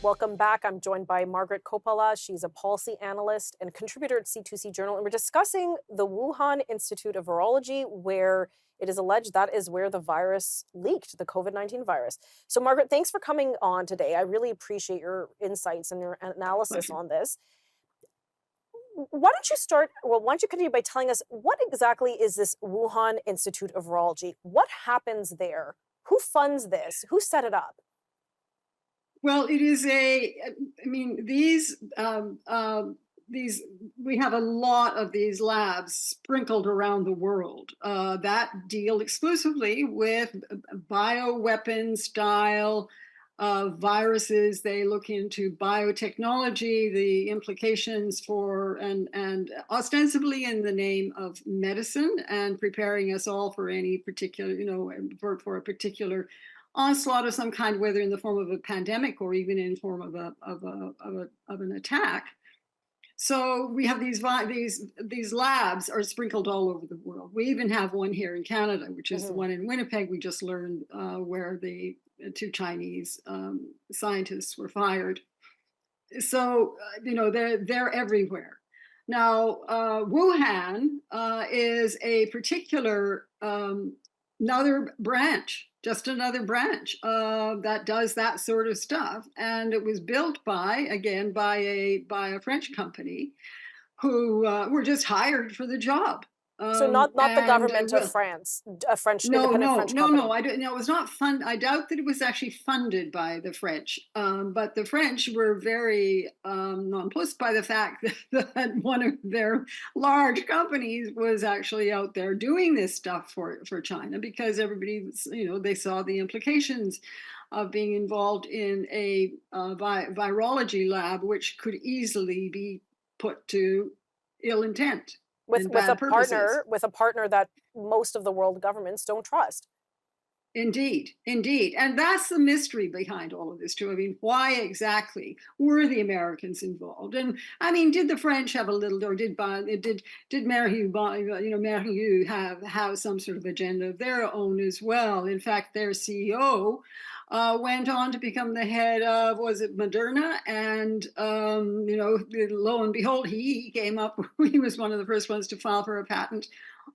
Welcome back. I'm joined by Margret Kopala. She's a policy analyst and contributor at C2C Journal, and we're discussing the Wuhan Institute of Virology, where it is alleged that is where the virus leaked, the COVID-19 virus. So, Margret, thanks for coming on today. I really appreciate your insights and your analysis Pleasure. on this. Why don't you start? Well, why don't you continue by telling us what exactly is this Wuhan Institute of Virology? What happens there? Who funds this? Who set it up? Well, it is I mean, these, we have a lot of these labs sprinkled around the world that deal exclusively with bioweapon style viruses. They look into biotechnology, the implications for, and ostensibly in the name of medicine and preparing us all for any particular, for a particular onslaught of some kind, whether in the form of a pandemic or even in form of an attack. So we have these labs are sprinkled all over the world. We even have one here in Canada, which is the Mhm. one in Winnipeg. We just learned where the two Chinese scientists were fired. So they're everywhere. Now, Wuhan is a particular another branch, just another branch that does that sort of stuff, and it was built by a French company who were just hired for the job, So not the and government of well, France, a French no, independent no, French no, no. company. I don't. No, it was not fun. I doubt that it was actually funded by the French. But the French were very nonplussed by the fact that one of their large companies was actually out there doing this stuff for China, because everybody, they saw the implications of being involved in a virology lab, which could easily be put to ill intent with and with a bad purposes. partner with a partner that most of the world governments don't trust. Indeed, indeed. And that's the mystery behind all of this, too. I mean, why exactly were the Americans involved? And I mean, did the French have a little, or did Merrill have some sort of agenda of their own as well? In fact, their CEO went on to become the head of, was it Moderna? And lo and behold, he came up. He was one of the first ones to file for a patent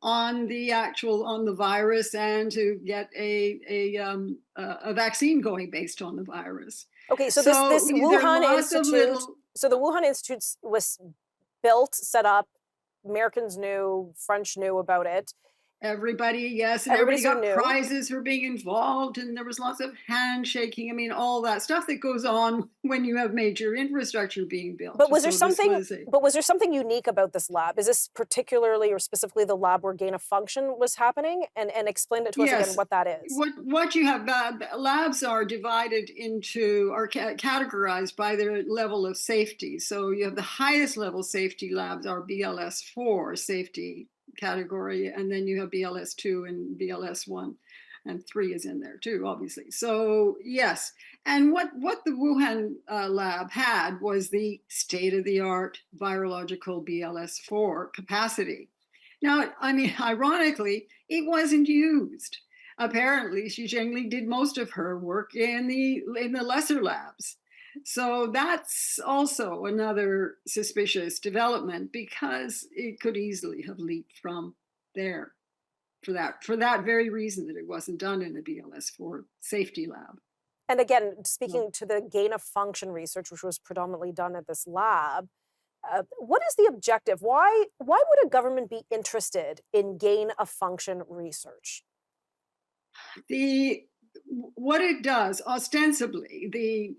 on the virus, and to get a vaccine going based on the virus. Okay, so this So this there are Wuhan lots of Institute, little. so the Wuhan Institute was built, set up. Americans knew, French knew about it. Everybody, yes, and Everybody everybody sort of got knew. prizes for being involved, and there was lots of handshaking. I mean, all that stuff that goes on when you have major infrastructure being built. But was there So this something was a but was there something unique about this lab? Is this particularly or specifically the lab where gain of function was happening? And explain it to us again Yes. what that is. What you have, labs are divided into, are categorized by their level of safety. So you have the highest level safety labs are BLS 4 safety category, and then you have BLS 2 and BLS 1, and 3 is in there too, obviously. So yes, and what the Wuhan lab had was the state of the art virological BLS 4 capacity. Now, I mean, ironically, it wasn't used. Apparently, she generally did most of her work in the lesser labs. So that's also another suspicious development, because it could easily have leaked from there, for that very reason, that it wasn't done in a BLS 4 safety lab. And again, No. speaking to the gain of function research, which was predominantly done at this lab, what is the objective? Why would a government be interested in gain of function research? The What it does ostensibly,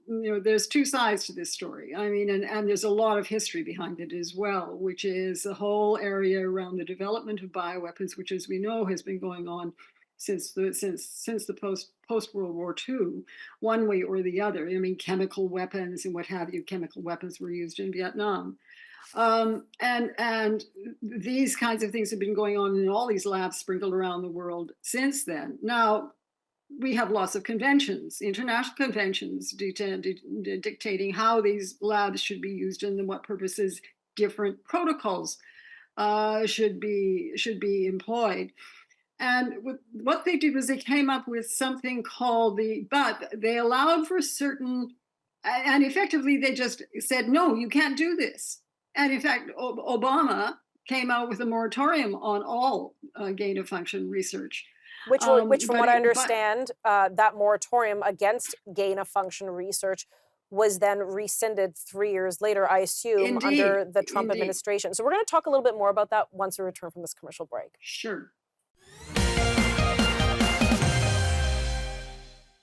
there's two sides to this story. I mean, and there's a lot of history behind it as well, which is the whole area around the development of bioweapons, which, as we know, has been going on since the post World War II, one way or the other. I mean, chemical weapons and what have you. Chemical weapons were used in Vietnam. And these kinds of things have been going on in all these labs sprinkled around the world since then. Now, we have lots of conventions, international conventions, dictating how these labs should be used and what purposes different protocols should be employed. And what they did was they came up with something called but they allowed for certain And effectively, they just said, no, you can't do this. And in fact, Obama came out with a moratorium on all gain of function research. Which from what I But understand, that moratorium against gain of function research was then rescinded 3 years later, I assume, under indeed, the Trump indeed, administration. So we're going to talk a little bit more about that once we return from this commercial break. sure.